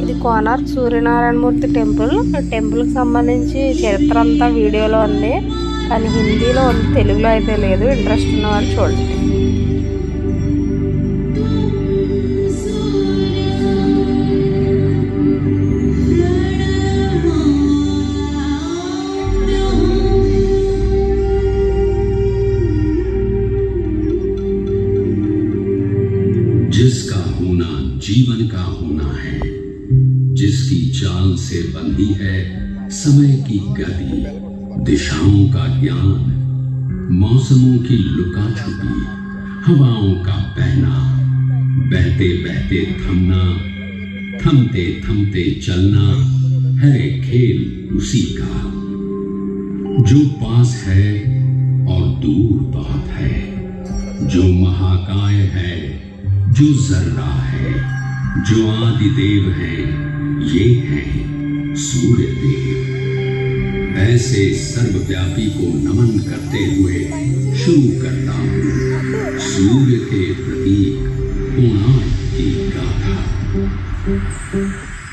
ఇది కోనార్క్ సూర్యనారాయణమూర్తి టెంపుల్. టెంపుల్కి సంబంధించి చరిత్ర అంతా వీడియోలో ఉంది, కానీ హిందీలో ఉంది, తెలుగులో అయితే లేదు. ఇంట్రెస్ట్ ఉన్న వాళ్ళు చూడండి. जिसका होना जीवन का होना है, जिसकी चाल से बंधी है समय की गति, दिशाओं का ज्ञान, मौसमों की लुका छुपी, हवाओं का बहना, बहते बहते थमना, थमते थमते चलना है खेल उसी का। जो पास है और दूर बहुत है, जो महाकाय है, जो जर्रा है, जो आदिदेव है, ये हैं सूर्य देव। ऐसे सर्वव्यापी को नमन करते हुए शुरू करता हूँ सूर्य के प्रतीक कोणार्क की गाथा।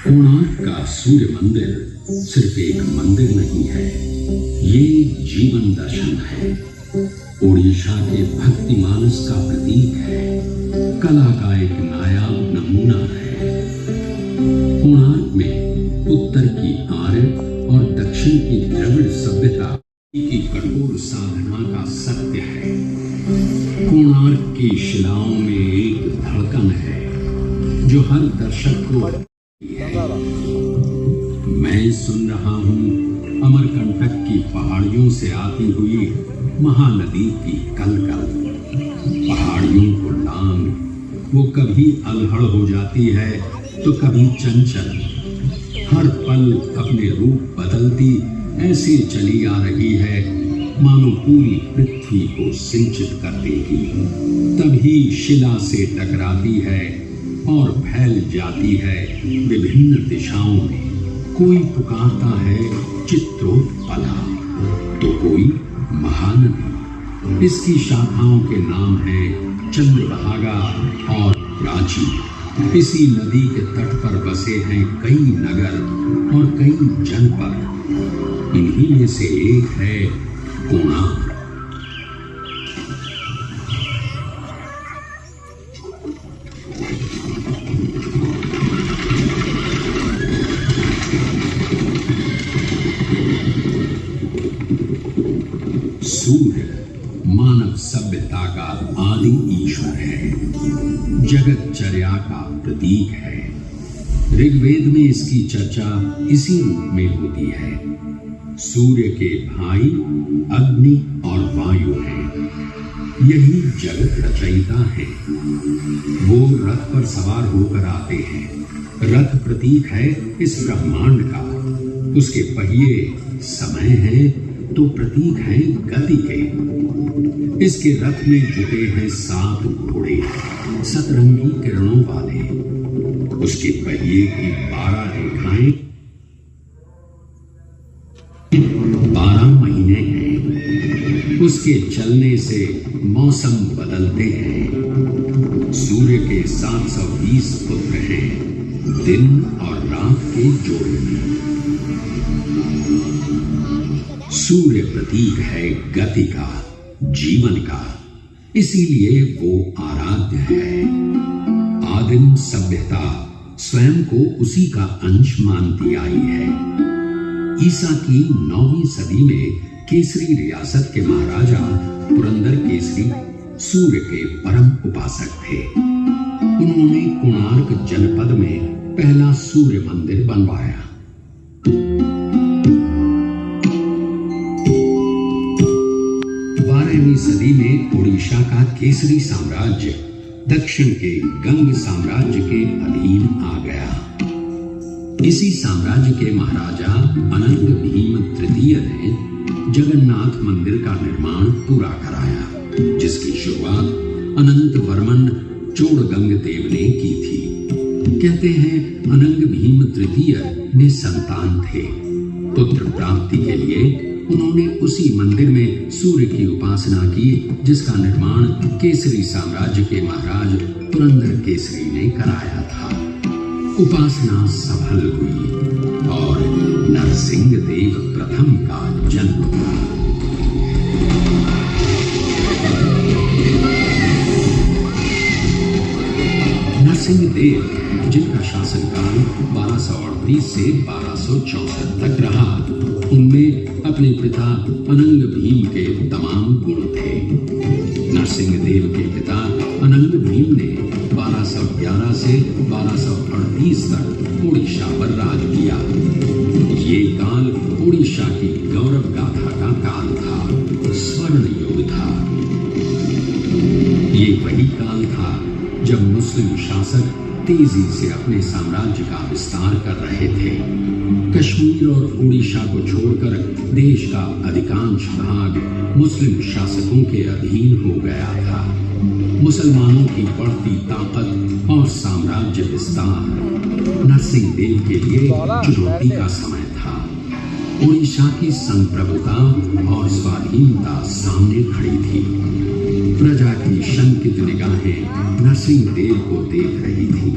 कोणार्क का सूर्य मंदिर सिर्फ एक मंदिर नहीं है, ये जीवन दर्शन है, ओडिशा के भक्ति मानस का प्रतीक है, कला का एक नायाब नमूना है। कोणार्क में उत्तर की आर्य और दक्षिण की द्रविड़ सभ्यता की कठोर साधना का सत्य है। कोणार्क की शिलाओं में एक धड़कन है जो हर दर्शक को मैं सुन रहा हूँ अमरकंटक की पहाड़ियों से आती हुई महानदी की कलकल। पहाड़ियों को लांग वो कभी अलहड़ हो जाती है तो कभी चंचल, हर पल अपने रूप बदलती ऐसे चली आ रही है मानो पूरी पृथ्वी को सिंचित कर देगी। तभी शिला से टकराती है और फैल जाती है विभिन्न दिशाओं में। कोई पुकारता है चित्रोत्पला तो कोई महानदी। इसकी शाखाओं के नाम हैं चंद्रभागा और प्राची। इसी नदी के तट पर बसे हैं कई नगर और कई जनपद। इन्हीं में से एक है कोणार्क। सूर्य मानव सभ्यता का आदि ईश्वर है, जगतचर्या का प्रतीक है। ऋग्वेद में इसकी चर्चा इसी रूप में होती है। सूर्य के भाई अग्नि और वायु हैं, यही जगत रचयिता है। वो रथ पर सवार होकर आते हैं। रथ प्रतीक है इस ब्रह्मांड का। उसके पहिए समय है तो प्रतीक है गति के। इसके रथ में जुटे हैं 7 घोड़े, सतरंगी किरणों वाले। उसके पहिए की 12 रेखाएं 12 महीने हैं। उसके चलने से मौसम बदलते हैं। सूर्य के 720 पुत्र हैं, दिन और रात के जोड़े में। सूर्य प्रतीक है गति का, जीवन का, इसीलिए वो आराध्य है। आदिम सभ्यता स्वयं को उसी का अंश मानती आई है। ईसा की 9वीं सदी में केसरी रियासत के महाराजा पुरंदर केसरी सूर्य के परम उपासक थे। उन्होंने कोणार्क जनपद में पहला सूर्य मंदिर बनवाया। 12वीं सदी में ओडिशा का केसरी साम्राज्य दक्षिण के गंग साम्राज्य के अधीन आ गया। इसी साम्राज्य के महाराजा अनंग भीम तृतीय ने जगन्नाथ मंदिर का निर्माण पूरा कराया, जिसकी शुरुआत अनंत वर्मन चोड़गंग देव ने की थी। कहते हैं अनंग भीम तृतीय ने संतान थे। पुत्र प्राप्ति के लिए उन्होंने उसी मंदिर में सूर्य की उपासना की, जिसका निर्माण केसरी साम्राज्य के महाराज पुरंदर केसरी ने कराया था। उपासना सफल हुई और नरसिंह देव प्रथम का जन्म हुआ। नरसिंह देव, जिनका शासनकाल 1238 से 1264 तक रहा, उनमें अपने पिता अनंग भीम के तमाम गुण थे। नरसिंह देव के पिता अनंग भीम ने 1211 से 1238 तक उड़ीसा पर राज किया। ये काल उड़ीसा की गौरव गाथा का काल था, स्वर्ण युग था। ये वही काल था जब मुस्लिम शासक तेजी से अपने साम्राज्य का विस्तार कर रहे थे। कश्मीर और उड़ीसा को छोड़कर देश का अधिकांश भाग मुस्लिम शासकों के अधीन हो गया था। मुसलमानों की बढ़ती ताकत और साम्राज्य विस्तार नरसिंह देव के लिए चुनौती का समय था। उड़ीसा की संप्रभुता और स्वाधीनता सामने खड़ी थी। प्रजा की शंकित निगाहें नरसिंह देव को देख रही थी।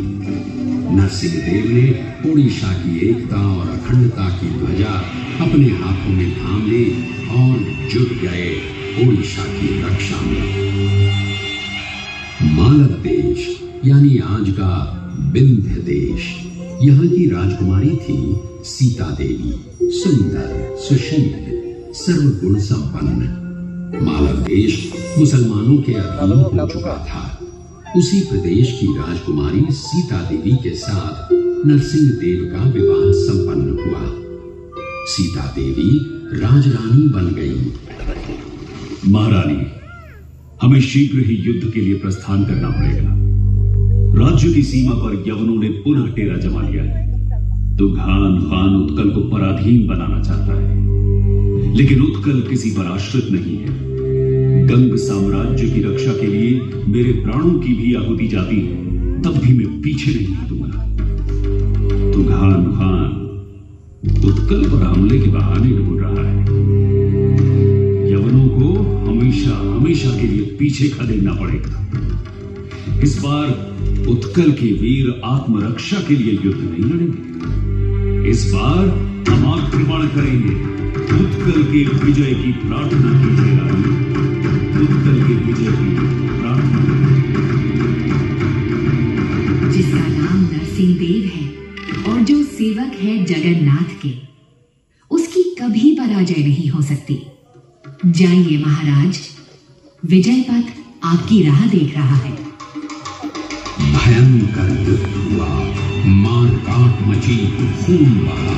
नरसिंह देव ने उड़ीसा की एकता और अखंडता की ध्वजा अपने हाथों में थाम ली और जुट गए उड़ीसा की रक्षा में। मालव देश यानी आज का विंध्य देश, यहाँ की राजकुमारी थी सीता देवी, सुंदर, सुशील, सर्वगुण संपन्न। मालव देश मुसलमानों के अधीन हो चुका था। उसी प्रदेश की राजकुमारी सीता देवी के साथ नरसिंह देव का विवाह संपन्न हुआ। सीता देवी राजरानी बन गई। महारानी, हमें शीघ्र ही युद्ध के लिए प्रस्थान करना पड़ेगा। राज्य की सीमा पर यवनों ने पुनः डेरा जमा लिया है। तुघान खान उत्कल को पराधीन बनाना चाहता है, लेकिन उत्कल किसी पर आश्रित नहीं है। गंग साम्राज्य की रक्षा के लिए मेरे प्राणों की भी आहुति जाती है, तब भी मैं पीछे नहीं हटूंगा। तुघान खान उत्कल पर हमले के बहाने ढूंढ रहा है। यवनों को हमेशा हमेशा के लिए पीछे खदेड़ना पड़ेगा। इस बार उत्कल के वीर आत्मरक्षा के लिए युद्ध नहीं लड़ेंगे। इस बार हम आक्रमण करेंगे। उत्कल के विजय की प्रार्थना कीजिए रानी, उत्कल के विजय की प्रार्थना। जिसका नाम नरसिंह देव है और जो सेवक है जगन्नाथ के, उसकी कभी पराजय नहीं हो सकती। जाइए महाराज, विजय पथ आपकी राह देख रहा है। भयंकर युद्ध हुआ, मार काट मची, खून बहा।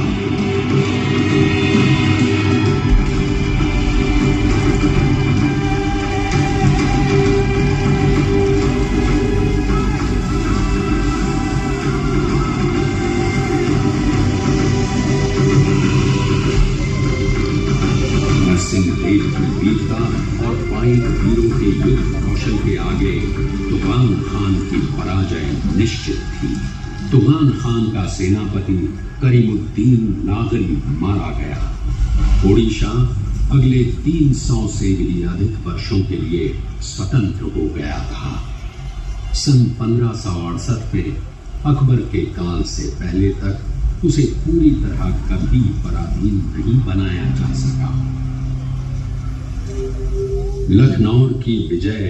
नरसिंह देव की वीरता और पाइक वीरों के युद्ध कौशल के आगे तुगान खान की पराजय निश्चित थी। तुगान खान का सेनापति करीमुद्दीन नागरी मारा गया। उड़ीसा अगले 300 से भी अधिक वर्षों के लिए स्वतंत्र हो गया था। सन 1568 में अकबर के काल से पहले तक उसे पूरी तरह कभी पराधीन नहीं बनाया जा सका। लखनऊ की विजय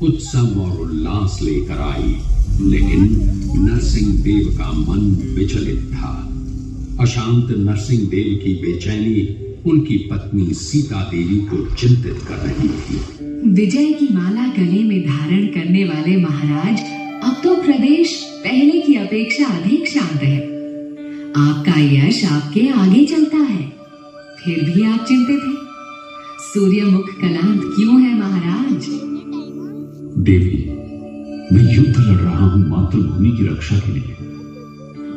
उत्सव और उल्लास लेकर आई, लेकिन नरसिंह देव का मन विचलित था। अशांत नरसिंह देव की बेचैनी उनकी पत्नी सीता देवी को चिंतित कर रही थी। विजय की माला गले में धारण करने वाले महाराज, अब तो प्रदेश पहले की अपेक्षा अधिक शांत है। आपका यश आपके आगे चलता है, फिर भी आप चिंतित हैं। सूर्यमुख कलांत क्यों है महाराज? देवी, मैं युद्ध लड़ रहा हूं मातृभूमि की रक्षा के लिए,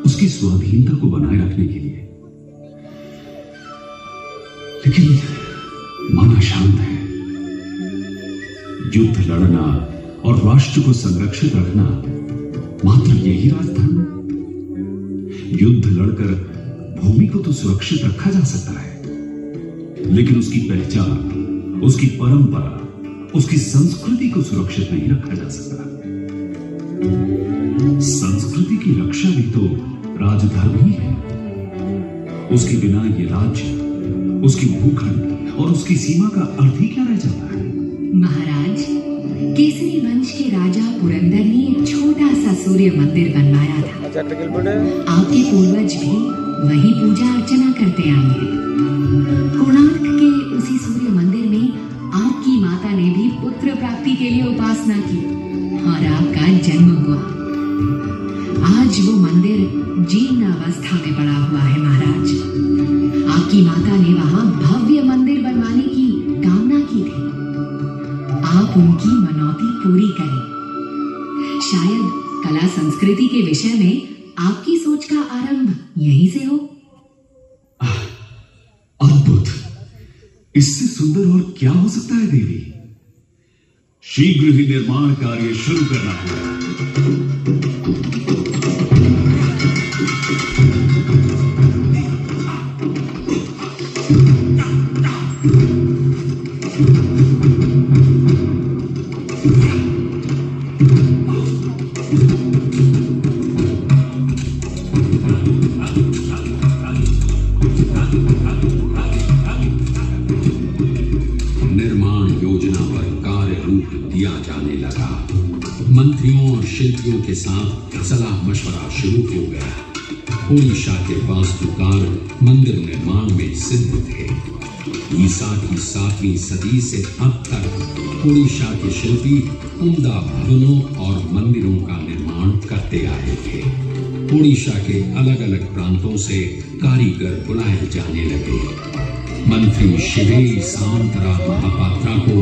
उसकी स्वाधीनता को बनाए रखने के लिए, लेकिन मन अशांत है। युद्ध लड़ना और राष्ट्र को संरक्षित रखना मात्र यही राजधर्म है। युद्ध लड़कर भूमि को तो सुरक्षित रखा जा सकता है, लेकिन उसकी पहचान, उसकी परंपरा, उसकी संस्कृति को सुरक्षित नहीं रखा जा सकता। संस्कृति की रक्षा भी तो राजधर्म ही है। उसके बिना ये राज्य, उसकी भूखंड और उसकी सीमा का अर्थ ही क्या रह जाता है? महाराज, केसरी वंश के राजा पुरंदर ने एक छोटा सा सूर्य मंदिर बनवाया था। आपके पूर्वज भी वही पूजा अर्चना करते आए हैं। कोणार्क के उसी सूर्य मंदिर में आपकी माता ने भी पुत्र प्राप्ति के लिए उपासना की और आपका जन्म हुआ। आज वो मंदिर जीर्ण अवस्था में पड़ा हुआ है महाराज। आपकी माता ने वहां भव्य मंदिर बनवाने की कामना की थी। आप उनकी मनौती पूरी करें। शायद कला संस्कृति के विषय में आपकी सोच का आरंभ यहीं से हो। अद्भुत! इससे सुंदर और क्या हो सकता है देवी? शीघ्र ही निर्माण कार्य शुरू करना होगा। निर्माण योजना पर कार्य रूप दिया जाने लगा। मंत्रियों और शिल्पियों के साथ सलाह मशवरा शुरू हो गया। ओडिशा के वास्तुकार मंदिर निर्माण में सिद्ध थे। ईसा की 7वीं सदी से अब तक ओडिशा के शिल्पी उम्दा भवनों और मंदिरों का निर्माण करते आए थे। ओडिशा के अलग अलग प्रांतों से कारीगर बुलाए जाने लगे। मंत्री शिवे सामंतरा महापात्रा को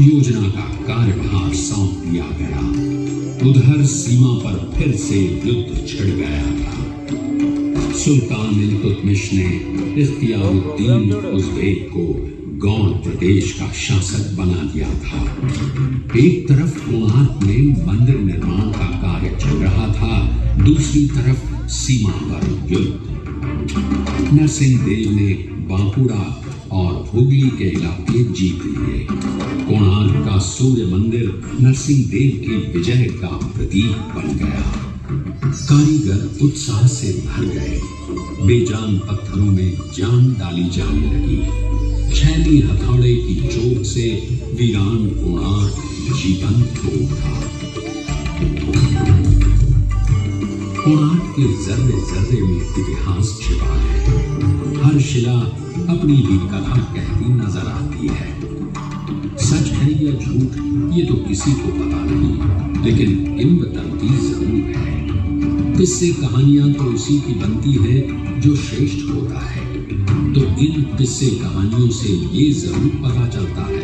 योजना का कार्यभार सौंप दिया गया। उधर सीमा पर फिर से युद्ध छिड़ गया था। सुल्तान इल्तुतमिश ने इख्तियारुद्दीन उज़्बेक को गौड़ प्रदेश का शासक बना दिया था। एक तरफ कोणार्क में मंदिर निर्माण का कार्य चल रहा था, दूसरी तरफ सीमा पर युद्ध। नरसिंह देव ने बांकुड़ा और हुगली के इलाके जीत लिए। कोणार्क का सूर्य मंदिर नरसिंह देव की विजय का प्रतीक बन गया। कारीगर उत्साह से भर गए। बेजान पत्थरों में जान डाली जाने लगी। छैनी हथौड़े की चोट से वीरान कोणार्क जीवंत हो उठा। कोणार्क के जर्रे जर्रे में इतिहास छिपा है। हर शिला अपनी ही कथा कहती नजर आती है। सच है या झूठ ये तो किसी को पता नहीं, लेकिन किंवदंती जरूर है। किस्से कहानियां तो उसी की बनती है जो श्रेष्ठ होता है। तो इन किस्से कहानियों से ये जरूर पता चलता है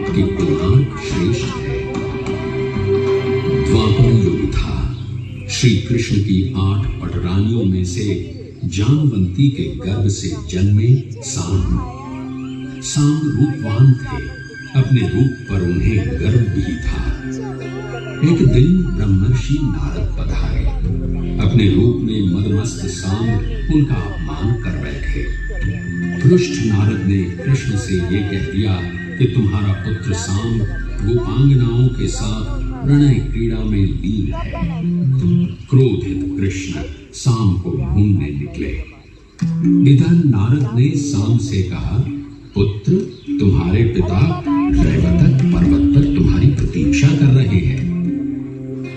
कि कोणार्क श्रेष्ठ है। द्वापर युग था। श्री कृष्ण की 8 पटरानियों में से जामवंती के गर्भ से जन्मे सांब। सांब रूपवान थे। अपने रूप पर उन्हें गर्व भी था। एक दिन ब्रह्मर्षि नारद पधारे। अपने रूप में मदमस्त सांब उनका अपमान कर बैठे। रुष्ट नारद ने कृष्ण से ये कह दिया कि तुम्हारा पुत्र सांब गोपांगनाओं के साथ प्रणय क्रीड़ा में लीन है। क्रोधित कृष्ण सांब को ढूंढने निकले। इधर नारद ने सांब से कहा, पुत्र, तुम्हारे पिता रैवतक पर्वत पर तुम्हारी प्रतीक्षा कर रहे हैं।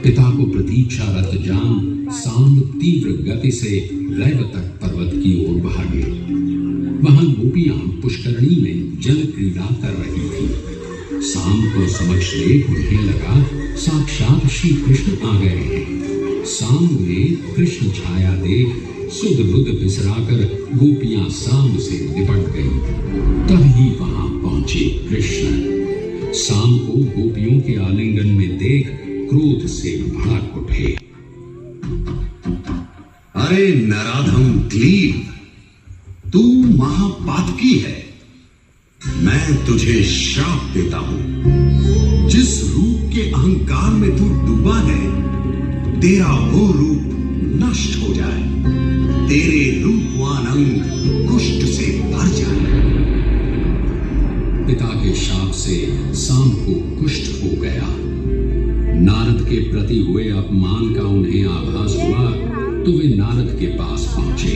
पिता को प्रतीक्षारत जान सांब तीव्र गति से रैवतक पर्वत की ओर भागे। वहां गोपियां पुष्करणी में जल क्रीड़ा कर रही थी। सांब को समक्ष देख उन्हें लगा साक्षात श्री कृष्ण आ गए हैं। सांब ने कृष्ण छाया देख सुध बुध बिसराकर गोपियां सांब से निपट गईं। तभी वहां पहुंचे कृष्ण। सांब को गोपियों के आलिंगन में देख क्रोध से भड़क उठे। अरे नराधम क्लीव, तू महापातकी है। मैं तुझे श्राप देता हूं। जिस रूप के अहंकार में तू डूबा है, तेरा वो रूप नष्ट हो जाए। तेरे रूपवान अंग कुष्ठ से भर जाए। पिता के शाप से सांब को कुष्ठ हो गया। नारद के प्रति हुए अपमान का उन्हें आभास हुआ तो वे नारद के पास पहुंचे।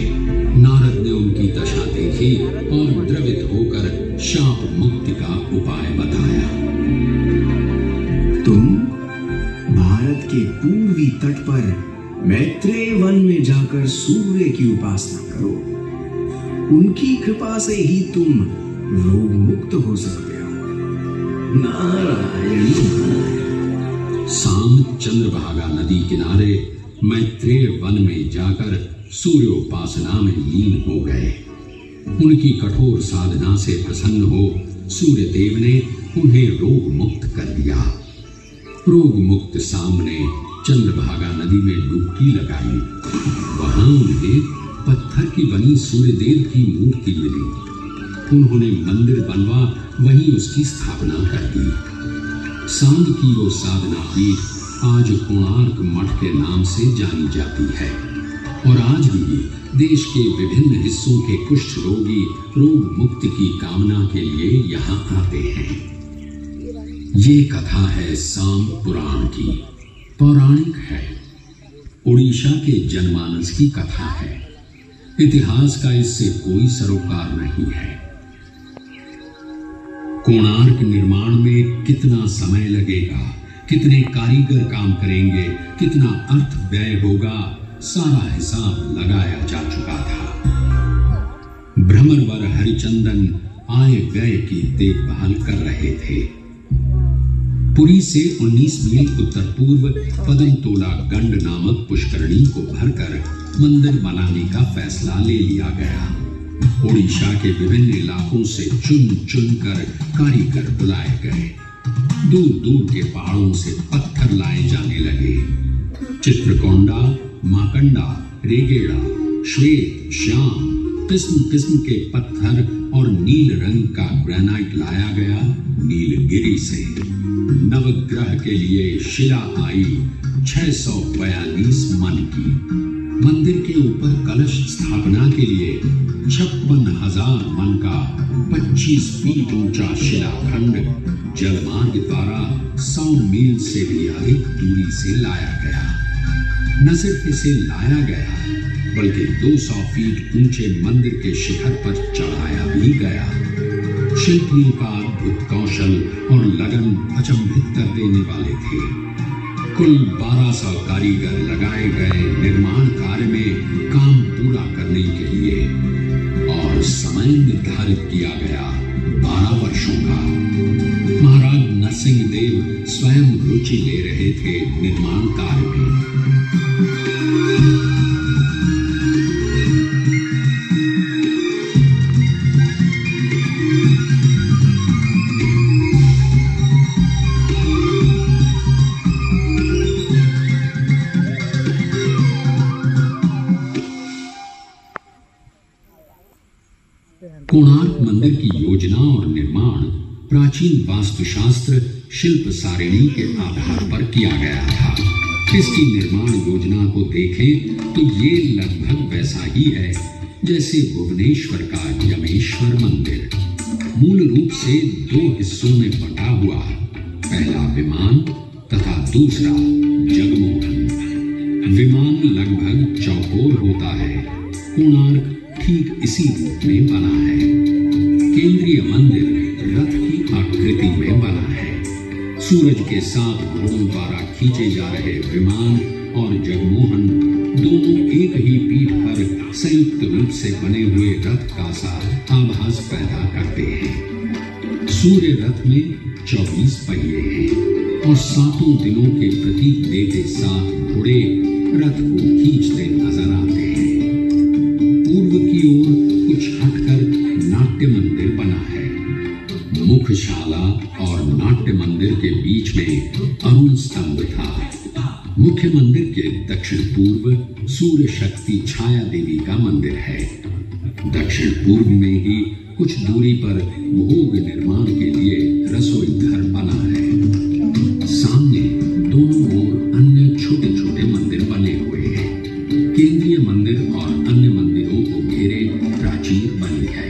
नारद ने उनकी दशा देखी और द्रवित होकर शाप मुक्ति का उपाय बताया। तुम भारत के पूर्वी तट पर मैत्रेय वन में जाकर सूर्य की उपासना करो। उनकी कृपा से ही तुम रोग मुक्त हो सकते हो। नारायण नारायण। सांब चंद्रभागा नदी किनारे मैत्रेय वन में जाकर सूर्योपासना में लीन हो गए। उनकी कठोर साधना से प्रसन्न हो सूर्य देव ने उन्हें रोग मुक्त कर दिया। रोग मुक्त सांब ने चंद्रभागा नदी में डुबकी लगाई। वहां उन्हें पत्थर की बनी सूर्यदेव की मूर्ति मिली। उन्होंने मंदिर बनवा वहीं उसकी स्थापना कर दी। सांब की वो साधना पीठ आज कोणार्क मठ के नाम से जानी जाती है और आज भी देश के विभिन्न हिस्सों के कुष्ठ रोगी रोग मुक्ति की कामना के लिए यहाँ आते हैं। ये कथा है सांब पुराण की, पौराणिक है। उड़ीसा के जनमानस की कथा है। इतिहास का इससे कोई सरोकार नहीं है। कोणार्क निर्माण में कितना समय लगेगा, कितने कारीगर काम करेंगे, कितना अर्थ व्यय होगा, सारा हिसाब लगाया जा चुका था। भ्रमरवर हरिचंदन आय व्यय की देखभाल कर रहे थे। पुरी से 19 मील उत्तर पूर्व पदमतोला गंड नामक पुष्करणी को भरकर मंदिर बनाने का फैसला ले लिया गया। ओडिशा के विभिन्न इलाकों से चुन चुन कर कारीगर बुलाए गए। दूर दूर के पहाड़ों से पत्थर लाए जाने लगे। चित्रकोंडा, माकंडा, रेगेड़ा, श्वेत, श्याम, किस्म किस्म के पत्थर और नील रंग का ग्रेनाइट लाया गया नीलगिरी से। नवग्रह के लिए शिला आई 642 मन की। मंदिर के ऊपर कलश स्थापना के लिए 56,000 मन का 25 फीट ऊंचा शिलाखंड जलमार्ग द्वारा 100 मील से भी अधिक दूरी से लाया गया। न सिर्फ इसे लाया गया बल्कि 200 फीट ऊंचे मंदिर के शिखर पर चढ़ाया भी गया। शिल्पियों का अद्भुत कौशल और लगन अचंभित कर देने वाले थे। कुल 1200 कारीगर लगाए गए निर्माण कार्य में काम पूरा करने के लिए और समय निर्धारित किया गया 12 वर्षों का। महाराज नरसिंह देव स्वयं रुचि ले रहे थे निर्माण कार्य में। कोणार्क मंदिर की योजना और निर्माण प्राचीन वास्तुशास्त्र शिल्प सारिणी के आधार पर किया गया था। इसकी निर्माण योजना को देखें तो ये लगभग वैसा ही है जैसे भुवनेश्वर का यमेश्वर मंदिर। मूल रूप से 2 हिस्सों में बटा हुआ, पहला विमान तथा दूसरा जगमोहन। विमान लगभग चौकोर होता है। कोणार्क ठीक इसी रूप में बना है। केंद्रीय मंदिर रथ की आकृति में बना है। सूरज के 7 घोड़ों द्वारा खींचे जा रहे विमान और जगमोहन दोनों एक ही पीठ पर संयुक्त रूप से बने हुए रथ का सा आभास पैदा करते हैं। सूर्य रथ में 24 पहिए हैं और 7 दिनों के प्रतीक देते 7 घोड़े रथ को खींचते नजर आते हैं। पूर्व की ओर कुछ हटकर नाट्य मंदिर बना है। मुख्यशाला और नाट्य मंदिर के बीच में अरुण स्तंभ था। मुख्य मंदिर के दक्षिण पूर्व सूर्य शक्ति छाया देवी का मंदिर है। दक्षिण पूर्व में ही कुछ दूरी पर भोग निर्माण के लिए रसोई घर बना है। सामने दोनों ओर अन्य छोटे छोटे मंदिर बने हुए हैं। केंद्रीय मंदिर और अन्य मंदिरों को घेरे प्राचीर बनी है।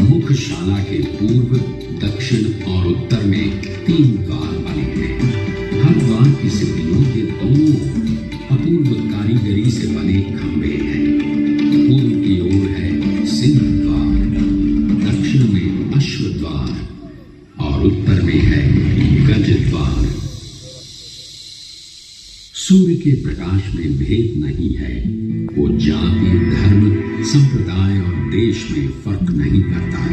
मुख्यशाला के पूर्व, दक्षिण और उत्तर में 3 द्वार बने हैं। हर द्वार की सीढ़ियों के दोनों अपूर्व कारीगरी से बने के प्रकाश में भेद नहीं है। वो जाति, धर्म, संप्रदाय और देश में फर्क नहीं करता।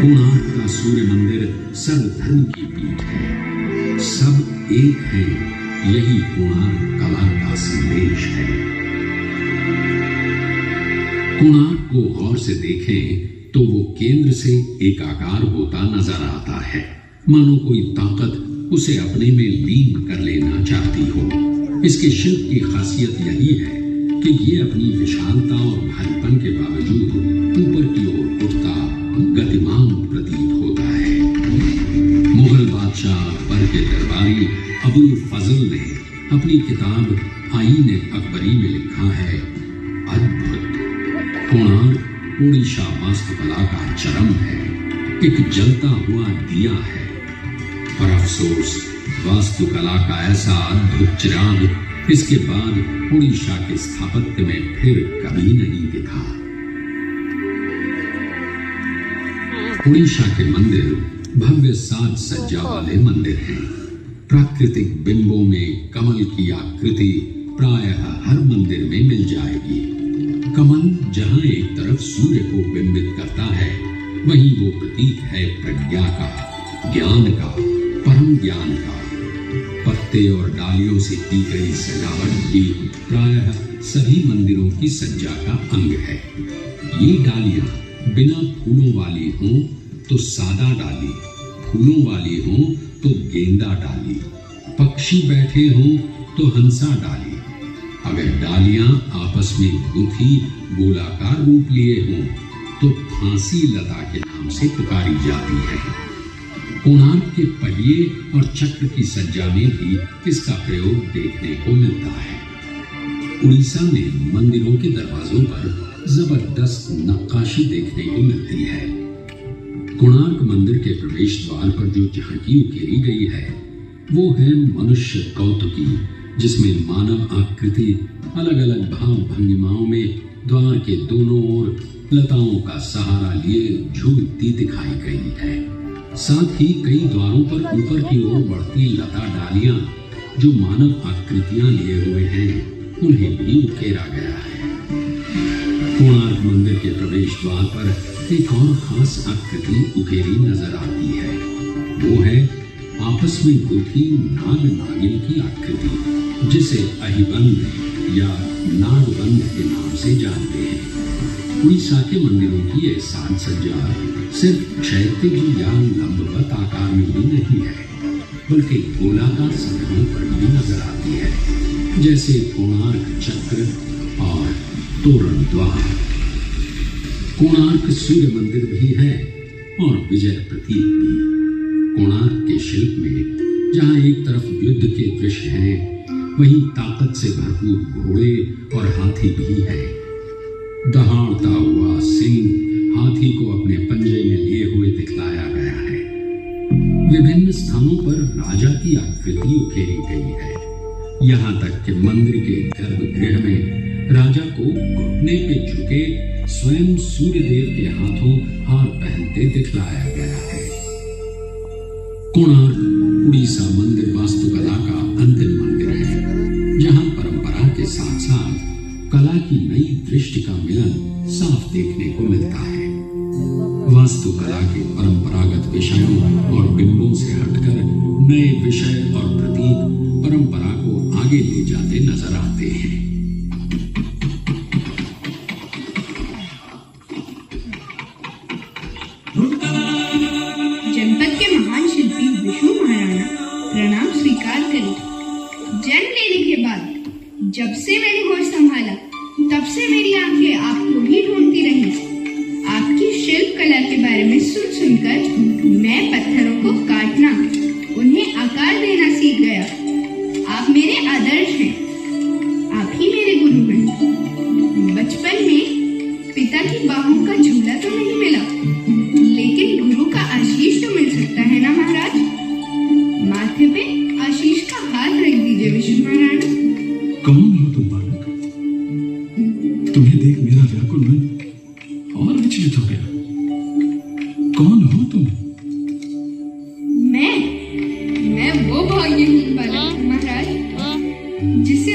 कोणार्क का सूर्य मंदिर सर्वधर्म की पीठ है। सब एक है, यही कोणार्क कला का संदेश है। कोणार्क को गौर से देखें तो वो केंद्र से एकाकार होता नजर आता है, मानो कोई ताकत उसे अपने में लीन कर लेना चाहती हो। इसके शिल्प की खासियत यही है कि ये अपनी विशालता और भारीपन के बावजूद ऊपर की ओर उठता गतिमान प्रतीत होता है। मुगल बादशाह अकबर के दरबारी अबुल फजल ने अपनी किताब आईन अकबरी में लिखा है, अद्भुत कोणार्क उड़ीसा वास्तुकला का चरम है, एक जलता हुआ दिया है। और अफसोस, वास्तुकला का ऐसा अद्भुत चिराग इसके बाद उड़ीसा के स्थापत्य में फिर कभी नहीं दिखा। उड़ीसा के मंदिर भव्य साज सज्जा वाले मंदिर हैं। प्राकृतिक बिंबों में कमल की आकृति प्रायः हर मंदिर में मिल जाएगी। कमल जहां एक तरफ सूर्य को बिंबित करता है, वहीं वो प्रतीक है प्रज्ञा का, ज्ञान का, परम ज्ञान का। पत्ते और डालियों से की गई सजावट भी प्रायः सभी मंदिरों की सज्जा का अंग है। ये डालियां बिना फूलों वाली हों तो सादा डाली, फूलों वाली हों तो गेंदा डाली, पक्षी बैठे हों तो हंसा डाली। अगर डालियां आपस में गूंथी गोलाकार रूप लिए हों तो फांसी लता के नाम से पुकारी जाती है। कोणार्क के पहिए और चक्र की सज्जा में भी इसका प्रयोग देखने को मिलता है। उड़ीसा में मंदिरों के दरवाजों पर जबरदस्त नक्काशी देखने को मिलती है। कोणार्क मंदिर के प्रवेश द्वार पर जो झांकी उकेरी गई है, वो है मनुष्य कौतुकी, जिसमें मानव आकृति अलग अलग भाव भंगिमाओं में द्वार के दोनों ओर लताओं का सहारा लिए झूलती दिखाई गई है। साथ ही कई द्वारों पर ऊपर की ओर बढ़ती लता डालियां जो मानव आकृतियां लिए हुए हैं, उन्हें भी उकेरा गया है। कोणार्क मंदिर के प्रवेश द्वार पर एक और खास आकृति उकेरी नजर आती है। वो है आपस में गुथी नाग नागिन की आकृति, जिसे अहिबंध या नागबंध के नाम से जानते हैं। उड़ीसा के मंदिरों की ये साज सज्जा सिर्फ क्षैतिज या लंबवत आकार में ही नहीं है, बल्कि गोलाकार सतहों पर भी नजर आती है, जैसे कोणार्क चक्र और तोरण द्वार। कोणार्क सूर्य मंदिर भी है और विजय प्रतीक भी। कोणार्क के शिल्प में जहाँ एक तरफ युद्ध के दृश्य हैं, वहीं ताकत से भरपूर घोड़े और हाथी भी है। दहाड़ता हुआ सिंह हाथी को अपने पंजे में लिए हुए दिखलाया गया है। विभिन्न स्थानों पर राजा की आकृति उकेरी गई है। यहाँ तक कि मंदिर के गर्भगृह में राजा को घुटने पे झुके स्वयं सूर्यदेव के हाथों हार पहनते दिखलाया गया है। कोणार्क उड़ीसा मंदिर वास्तुकला का अंतिम मंदिर है, जहाँ परंपरा के साथ साथ कला की नई दृष्टि का मिलन साफ देखने को मिलता है। वास्तुकला के परंपरागत विषयों और बिंबों से हटकर नए विषय और प्रतीक परंपरा को आगे ले जाते नजर आते हैं। जनपद के महान शिल्पी विष्णु महाराणा प्रणाम स्वीकार करें। जन्म लेने के बाद जब से मैंने होश संभाला, तब से मेरी आंखें आपको ही ढूंढती रही। आपकी शिल्प कला के बारे में सुन सुनकर मैं पत्थरों को काटना, उन्हें आकार देना सीख गया। आप मेरे आदर्श हैं, आप ही मेरे गुरु हैं। बचपन में पिता की बाहों का झूला तो नहीं मिला, लेकिन गुरु का आशीष तो मिल सकता है ना महाराज। माथे पे आशीष का हाथ रख दीजिए विष्णु महाराणा। कौन हो तुम बालक? तुम्हें देख मेरा व्याकुल मन और विचलित हो गया। कौन हो तुम? मैं वो भाग्यहीन बालक हूँ महाराज, जिसे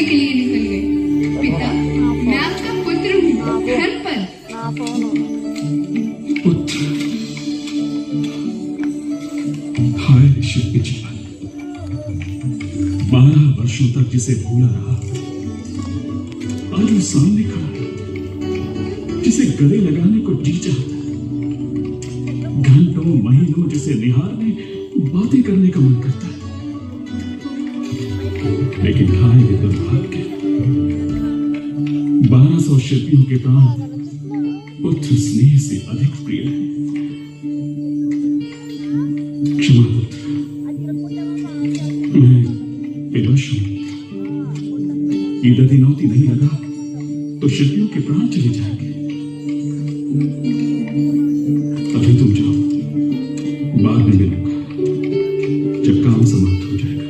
करने के लिए निकल गए। पिता, मैं आपका पुत्र हूँ, धर्मपद। पुत्र, हाय शिल्पी जीवन, 12 वर्षों तक जिसे भूला रहा, आज वो सामने खड़ा है, जिसे गले लगाने को जी चाहता है, घंटों महीनों जिसे निहारने बातें करने का मन करता है। लेकिन हाय ये दुर्भाग्य, 1200 शिल्पियों के प्राण पुत्र स्नेह से अधिक प्रिय है। क्षमा पुत्र, मैं विवश हूं। ये दधिनौती नहीं लगा तो शिल्पियों के प्राण चले जाएंगे। अभी तुम जाओ, बाद में मिलूंगा जब काम समाप्त हो जाएगा।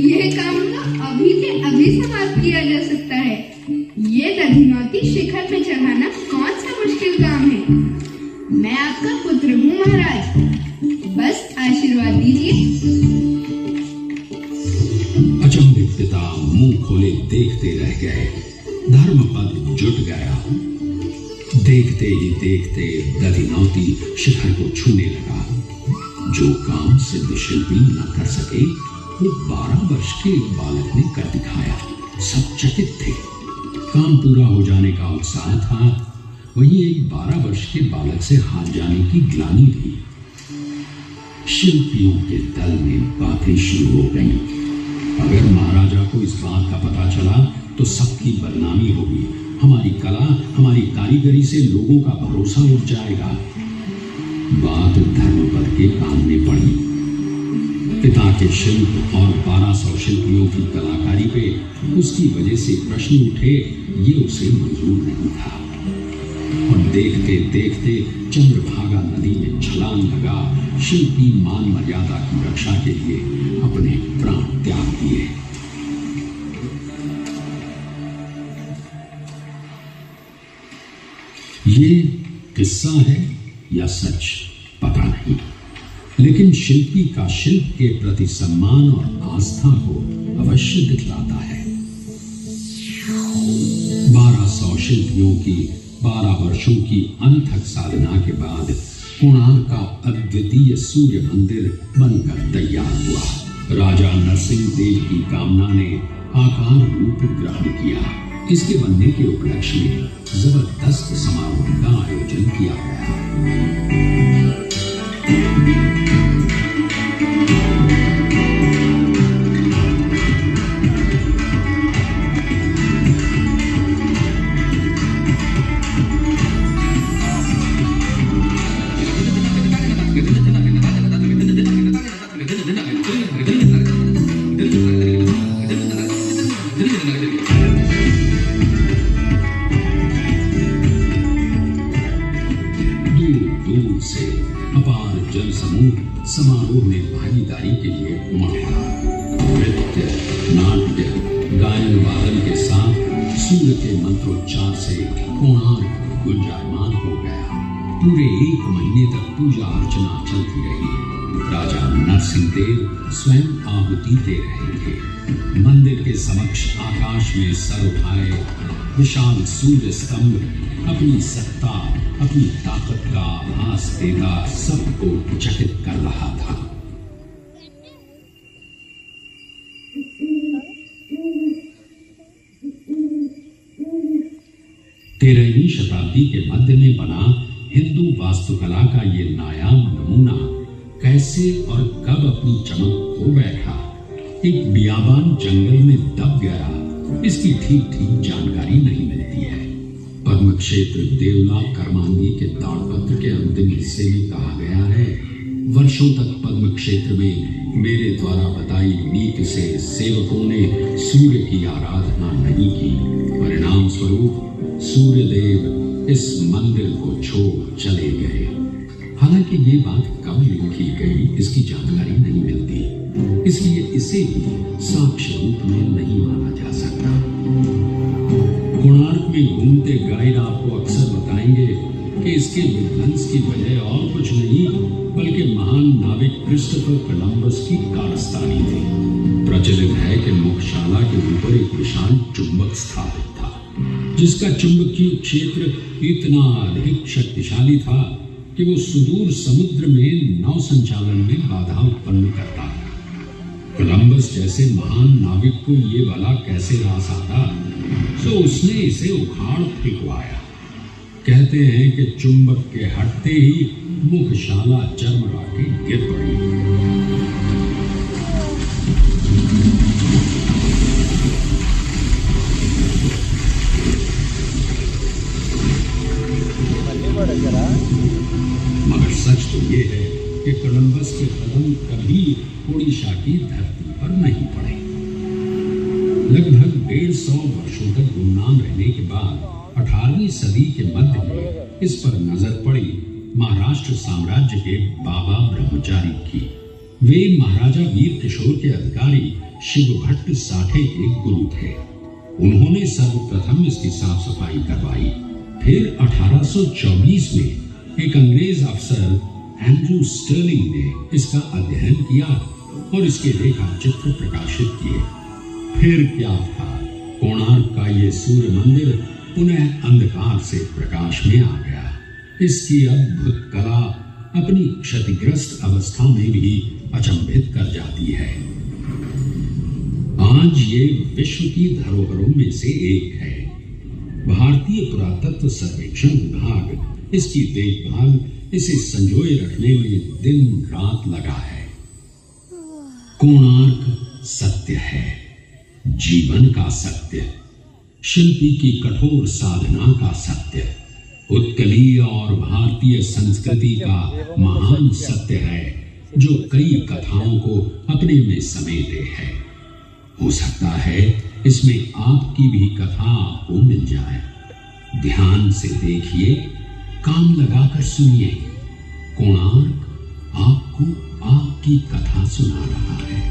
ये काम तो अभी के अभी समाप्त किया जा सकता है। ये दधिनौती शिखर में चढ़ाना कौन सा मुश्किल काम है। मैं आपका पुत्र हूँ महाराज, बस आशीर्वाद दीजिए। अचंभित पिता मुंह खोले देखते रह गए। धर्मपद जुट गया। देखते ही देखते दधिनौती शिखर को छूने लगा। जो काम सिद्ध शिल्पी न कर सके वो 12 वर्ष के एक बालक ने कर दिखाया। सब चकित थे। काम पूरा हो जाने का उत्साह था, वहीं एक 12 वर्ष के बालक से हार जाने की ग्लानि भी। शिल्पियों के दल में बातें शुरू हो गईं। अगर महाराजा को इस बात का पता चला तो सबकी बदनामी होगी। हमारी कला, हमारी कारीगरी से लोगों का भरोसा उठ जाएगा। बात धर्मपद के कान में पड़ी। पिता के शिल्प और 1200 शिल्पियों की कलाकारी पे उसकी वजह से प्रश्न उठे, ये उसे मंजूर नहीं था। और देखते देखते चंद्रभागा नदी में छलांग लगा। शिल्पी मान मर्यादा की रक्षा के लिए अपने प्राण त्याग दिए। ये किस्सा है या सच पता नहीं, लेकिन शिल्पी का शिल्प के प्रति सम्मान और आस्था को अवश्य दिखलाता है। 1200 शिल्पियों की 12 वर्षों की अनथक साधना के बाद कोणार्क का अद्वितीय सूर्य मंदिर बनकर तैयार हुआ। राजा नरसिंह देव की कामना ने आकार रूप ग्रहण किया। इसके बनने के उपलक्ष्य में जबरदस्त समारोह का आयोजन किया गया। समारोह में भागीदारी के लिए उमड़ पड़ा। नृत्य, नाट्य, गायन वादन के साथ सूर्य के मंत्रोच्चार से कोणार्क गुंजायमान हो गया। पूरे 1 महीने तक पूजा अर्चना चलती रही। राजा नरसिंह देव स्वयं आहुति दे रहे थे। मंदिर के समक्ष आकाश में सर उठाए विशाल सूर्य स्तंभ अपनी सत्ता, अपनी ताकत का आभास देता सबको चकित कर रहा था। तेरहवीं शताब्दी के मध्य में बना हिंदू वास्तुकला का ये नायाब नमूना कैसे और कब अपनी चमक खो बैठा, एक बियाबान जंगल में दब गया, इसकी ठीक ठीक जानकारी नहीं मिलती है। पद्म क्षेत्र देवला कर्मांगी के ताड़पत्र के अंतिम हिस्से में कहा गया है, वर्षों तक पद्म क्षेत्र में मेरे द्वारा बताई नीति से सेवकों ने सूर्य की आराधना नहीं की। परिणाम स्वरूप सूर्यदेव इस मंदिर को छोड़ चले गए। हालांकि ये बात कब लिखी गई इसकी जानकारी नहीं मिलती, इसलिए इसे भी साक्ष्य रूप में नहीं माना जा सकता। कोणार्क में घूमते गाइड आपको अक्सर बताएंगे कि इसके विध्वंस की वजह और कुछ नहीं बल्कि महान नाविक क्रिस्टोफर कोलंबस की कारस्तानी थी। प्रचलित है कि मुख्यशाला के ऊपर एक विशाल चुंबक स्थापित था, जिसका चुंबकीय क्षेत्र इतना अधिक शक्तिशाली था कि वो सुदूर समुद्र में नौ संचालन में बाधा उत्पन्न करता था। कोलंबस जैसे महान नाविक को ये भला कैसे रास आता, तो उसने इसे उखाड़ फेंकवाया। कहते हैं कि चुंबक के हटते ही मुख्यशाला चरमरा के गिर पड़ी। मगर सच तो ये है कि कोलंबस के कदम कभी ओडिशा की धरती पर नहीं पड़े। लगभग 150 वर्षों तक गुमनाम रहने के बाद 18वीं सदी के मध्य में इस पर नजर पड़ी महाराष्ट्र साम्राज्य के बाबा ब्रह्मचारी की। वे महाराजा वीर किशोर के अधिकारी शिव भट्ट साठे के गुरु थे। उन्होंने सर्वप्रथम इसकी साफ सफाई करवाई। फिर 1824 में एक अंग्रेज अफसर एंड्रू स्टर्लिंग ने इसका अध्ययन किया और इसके रेखा चित्र प्रकाशित किए। फिर क्या था, कोणार्क का ये सूर्य मंदिर पुनः अंधकार से प्रकाश में आ गया। इसकी अद्भुत कला अपनी क्षतिग्रस्त अवस्था में भी अचंभित कर जाती है। आज ये विश्व की धरोहरों में से एक है। भारतीय पुरातत्व सर्वेक्षण विभाग इसकी देखभाल, इसे संजोए रखने में दिन रात लगा है। कोणार्क सत्य है, जीवन का सत्य, शिल्पी की कठोर साधना का सत्य, उत्कलीय और भारतीय संस्कृति का महान सत्य है, जो कई कथाओं को अपने में समेटे है। हो सकता है इसमें आपकी भी कथा आपको मिल जाए। ध्यान से देखिए, कान लगाकर सुनिए। कोणार्क आपको आपकी कथा सुना रहा है।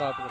Stop it.